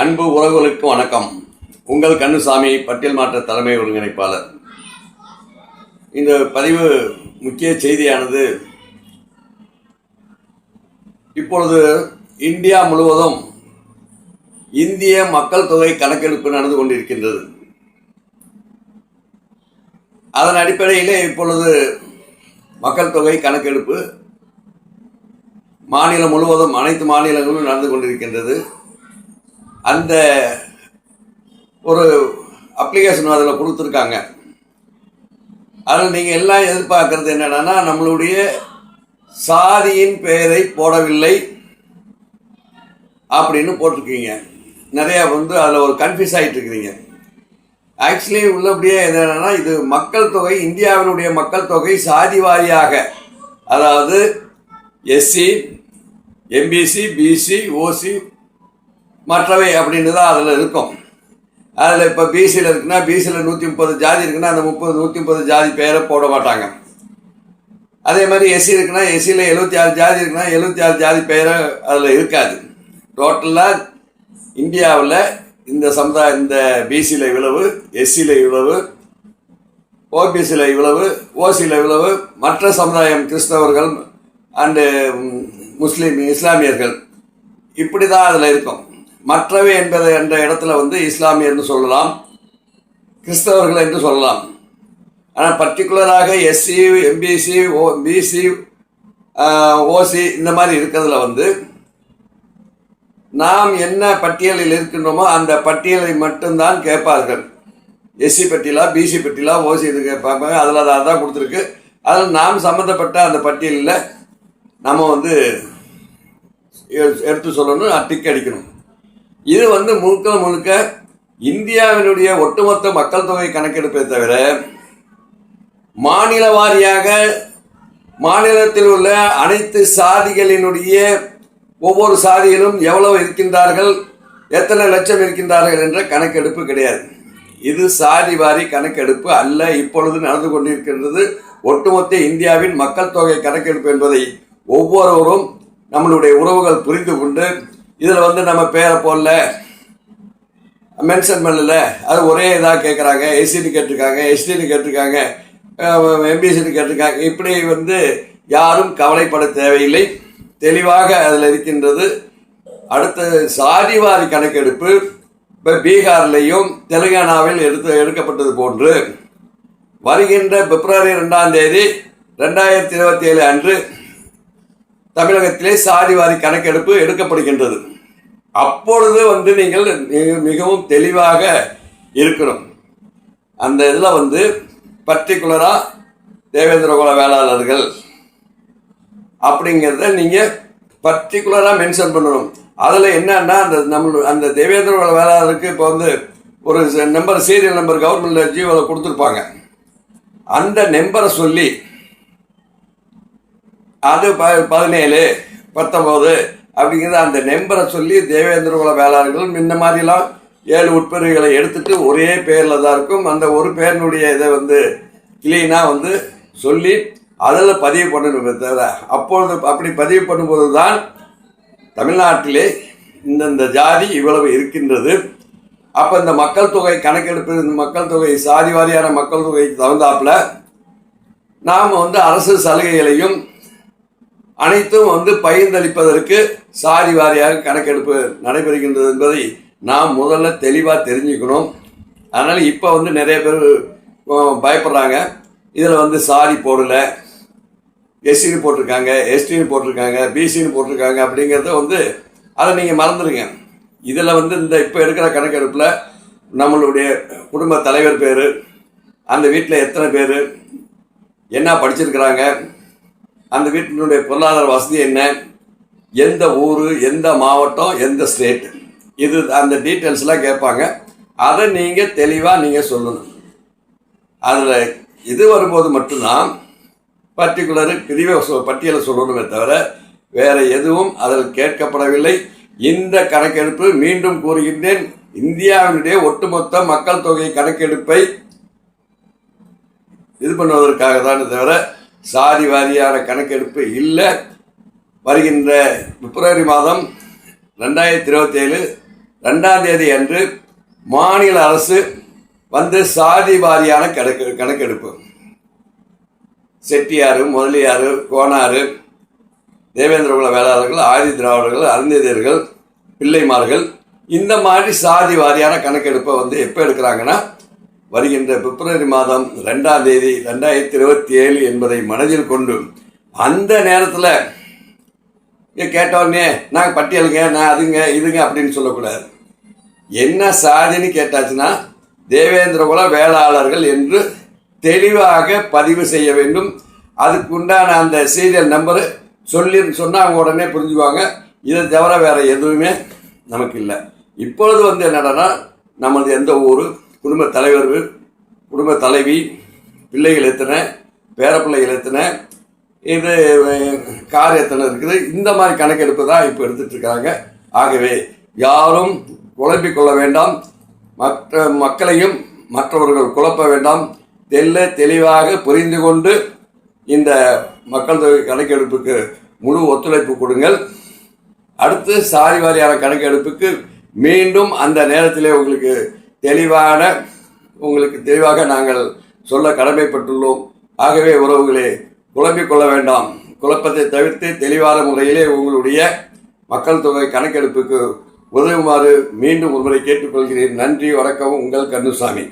அன்பு உறவுகளுக்கு வணக்கம். உங்கள் கண்ணுசாமி, பட்டியல் மாற்ற தலைமை ஒருங்கிணைப்பாளர். இந்த பதிவு முக்கிய செய்தியானது, இப்பொழுது இந்தியா முழுவதும் இந்திய மக்கள் தொகை கணக்கெடுப்பு நடந்து கொண்டிருக்கின்றது. அதன் அடிப்படையிலே இப்பொழுது மக்கள் தொகை கணக்கெடுப்பு மாநிலம் முழுவதும் அனைத்து மாநிலங்களும் நடந்து கொண்டிருக்கின்றது. அந்த ஒரு அப்ளிகேஷன் அதில் கொடுத்துருக்காங்க. அதில் நீங்கள் எல்லாம் எதிர்பார்க்கறது என்னென்னா, நம்மளுடைய சாதியின் பெயரை போடவில்லை அப்படின்னு போட்டிருக்கீங்க. நிறையா அதில் ஒரு கன்ஃபியூஸ் ஆகிட்டு இருக்கிறீங்க. ஆக்சுவலி உள்ளபடியே என்னென்னா, இது மக்கள் தொகை, இந்தியாவினுடைய மக்கள் தொகை சாதி வாரியாக, அதாவது எஸ்சி, எம்பிசி, பிசி, ஓசி, மற்றவை அப்படின்னு தான் அதில் இருக்கும். அதில் இப்போ பிசியில் இருக்குன்னா, பிசியில் 130 ஜாதி இருக்குன்னா, அந்த 130 ஜாதி பேரை போட மாட்டாங்க. அதே மாதிரி எஸ்சி இருக்குன்னா, எஸ்சியில் 76 ஜாதி இருக்குன்னா 76 ஜாதி பேரை அதில் இருக்காது. டோட்டலாக இந்தியாவில் இந்த சமுதாயம், இந்த பிசியில் இவ்வளவு, எஸ்சியில் இவ்வளவு, ஓபிசியில் இவ்வளவு, ஓசியில் இவ்வளவு, மற்ற சமுதாயம் கிறிஸ்தவர்கள் அண்டு முஸ்லீம், இஸ்லாமியர்கள், இப்படி தான் அதில் இருக்கும். மற்றவை என்பது என்ற இடத்துல இஸ்லாமியர்னு சொல்லலாம், கிறிஸ்தவர்கள் என்று சொல்லலாம். ஆனால் பர்டிகுலராக எஸ்சி, எம்பிசி, பிசி, ஓசி இந்த மாதிரி இருக்கிறதுல நாம் என்ன பட்டியலில் இருக்கின்றோமோ அந்த பட்டியலை மட்டும்தான் கேட்பார்கள். எஸ்சி பட்டியலா, பிசி பட்டியலா, ஓசி இது கேட்பாங்க. அதில் அதான் கொடுத்துருக்கு. அதில் நாம் சம்மந்தப்பட்ட அந்த பட்டியலில் நம்ம எடுத்து சொல்லணும், டிக் அடிக்கணும். இது முழுக்க இந்தியாவினுடைய ஒட்டுமொத்த மக்கள் தொகை கணக்கெடுப்பை தவிர, மாநில வாரியாக மாநிலத்தில் உள்ள அனைத்து சாதிகளினுடைய ஒவ்வொரு சாதியிலும் எவ்வளவு இருக்கின்றார்கள், எத்தனை லட்சம் இருக்கின்றார்கள் என்ற கணக்கெடுப்பு கிடையாது. இது சாதி வாரி கணக்கெடுப்பு அல்ல. இப்பொழுது நடந்து கொண்டிருக்கின்றது ஒட்டுமொத்த இந்தியாவின் மக்கள் தொகை கணக்கெடுப்பு என்பதை ஒவ்வொருவரும் நம்மளுடைய உறவுகள் புரிந்து கொண்டு, இதில் நம்ம பேரை போடல, மென்ஷன் பண்ணல, அது ஒரே இதாக கேட்குறாங்க. எஸ்சின்னு கேட்டிருக்காங்க, எஸ்டின்னு கேட்டிருக்காங்க, எம்பிசின்னு கேட்டிருக்காங்க. இப்படி யாரும் கவலைப்பட தேவையில்லை. தெளிவாக அதில் இருக்கின்றது. அடுத்த சாதிவாரி கணக்கெடுப்பு இப்போ பீகார்லேயும் தெலுங்கானாவில் எடுக்கப்பட்டது போன்று வருகின்ற பிப்ரவரி 2ஆம் தேதி 2027 அன்று தமிழகத்திலே சாதிவாரி கணக்கெடுப்பு எடுக்கப்படுகின்றது. அப்பொழுது நீங்கள் மிகவும் தெளிவாக இருக்கணும். அந்த இதில் பர்டிகுலராக தேவேந்திர குல வேளாளர்கள் அப்படிங்கிறத நீங்கள் பர்டிகுலராக மென்ஷன் பண்ணணும். அதில் என்னன்னா, அந்த தேவேந்திர குல வேளாளருக்கு இப்போ ஒரு நம்பர், சீரியல் நம்பர் கவர்மெண்ட் ஜியோவில் கொடுத்துருப்பாங்க. அந்த நம்பரை சொல்லி அது 17, 19 அப்படிங்கிறது அந்த நம்பரை சொல்லி தேவேந்திர குல வேளாளர்கள் இந்த மாதிரிலாம் 7 உட்பிரிவுகளை எடுத்துட்டு ஒரே பேரில் தான் இருக்கும். அந்த ஒரு பேரினுடைய இதை கிளீனாக சொல்லி அதில் பதிவு பண்ணணுமே தவிர, அப்பொழுது அப்படி பதிவு பண்ணும்போது தான் தமிழ்நாட்டிலே இந்த ஜாதி இவ்வளவு இருக்கின்றது. அப்போ இந்த மக்கள் தொகை கணக்கெடுப்பு, இந்த மக்கள் தொகை சாதி வாரியான மக்கள் தொகைக்கு தகுந்தாப்புல நாம் அரசு சலுகைகளையும் அனைத்தும் பகிர்ந்தளிப்பதற்கு சாதி வாரியாக கணக்கெடுப்பு நடைபெறுகின்றது என்பதை நாம் முதல்ல தெளிவாக தெரிஞ்சுக்கணும். அதனால் இப்போ நிறைய பேர் பயப்படுறாங்க. இதில் சாதி போடலை, எஸ்சின்னு போட்டிருக்காங்க, எஸ்டின்னு போட்டிருக்காங்க, பிசின்னு போட்டிருக்காங்க அப்படிங்கிறத அதை நீங்கள் மறந்துடுங்க. இதில் இந்த இப்போ எடுக்கிற கணக்கெடுப்பில் நம்மளுடைய குடும்ப தலைவர் பேர், அந்த வீட்டில் எத்தனை பேர், என்ன படிச்சிருக்கிறாங்க, அந்த வீட்டினுடைய பொருளாதார வசதி என்ன, எந்த ஊர், எந்த மாவட்டம், எந்த ஸ்டேட், இது அந்த டீட்டெயில்ஸ்லாம் கேட்பாங்க. அதை நீங்கள் தெளிவாக நீங்கள் சொல்லணும். அதில் இது வரும்போது மட்டும்தான் பர்டிகுலரு பிரிவை பட்டியலை சொல்லணுமே தவிர வேறு எதுவும் அதில் கேட்கப்படவில்லை. இந்த கணக்கெடுப்பு, மீண்டும் கூறுகின்றேன், இந்தியாவினுடைய ஒட்டுமொத்த மக்கள் தொகை கணக்கெடுப்பை இது பண்ணுவதற்காக தான் தவிர சாதி வாரியான கணக்கெடுப்பு இல்லை. வருகின்ற பிப்ரவரி மாதம் 2027 2ஆம் தேதி அன்று மாநில அரசு வந்து சாதி வாரியான கணக்கெடுப்பு, செட்டியார், முதலியார், கோனார், தேவேந்திரகுல வேளாளர்கள், ஆதி திராவிடர்கள், அருந்ததியர்கள், பிள்ளைமார்கள், இந்த மாதிரி சாதி வாரியான கணக்கெடுப்பை வந்து எப்போ எடுக்கிறாங்கன்னா வருகின்ற பிப்ரவரி மாதம் 2ஆம் தேதி 2027 என்பதை மனதில் கொண்டு அந்த நேரத்தில் கேட்டவுடனே நாங்கள் பட்டியலுங்க, நான் அதுங்க இதுங்க அப்படின்னு சொல்லக்கூடாது. என்ன சாதின்னு கேட்டாச்சுன்னா தேவேந்திரகுல வேளாளர்கள் என்று தெளிவாக பதிவு செய்ய வேண்டும். அதுக்கு உண்டான அந்த சீரியல் நம்பரு சொன்னால் அவங்க உடனே புரிஞ்சுக்குவாங்க. இதை தவிர வேறு எதுவுமே நமக்கு இல்லை. இப்பொழுது வந்து என்னடனா நமது எந்த ஊர், குடும்ப தலைவர், குடும்ப தலைவி, பிள்ளைகள் எத்தனை, பேரப்பிள்ளைகள் எத்தனை, இது கார் எத்தனை இருக்குது, இந்த மாதிரி கணக்கெடுப்பு தான் இப்போ எடுத்துட்டு இருக்காங்க. ஆகவே யாரும் குழப்பிக்கொள்ள வேண்டாம், மற்ற மக்களையும் மற்றவர்கள் குழப்ப வேண்டாம். தெளிவாக புரிந்து கொண்டு இந்த மக்கள் தொகை கணக்கெடுப்புக்கு முழு ஒத்துழைப்பு கொடுங்கள். அடுத்து சாதி வாரியான கணக்கெடுப்புக்கு மீண்டும் அந்த நேரத்திலே உங்களுக்கு தெளிவாக நாங்கள் சொல்ல கடமைப்பட்டுள்ளோம். ஆகவே உறவுகளே, குழப்பிக்கொள்ள வேண்டாம். குழப்பத்தை தவிர்த்து தெளிவான முறையிலே உங்களுடைய மக்கள் தொகை கணக்கெடுப்புக்கு உதவுமாறு மீண்டும் ஒருமுறை கேட்டுக்கொள்கிறேன். நன்றி, வணக்கம். உங்கள் கண்ணுசாமி.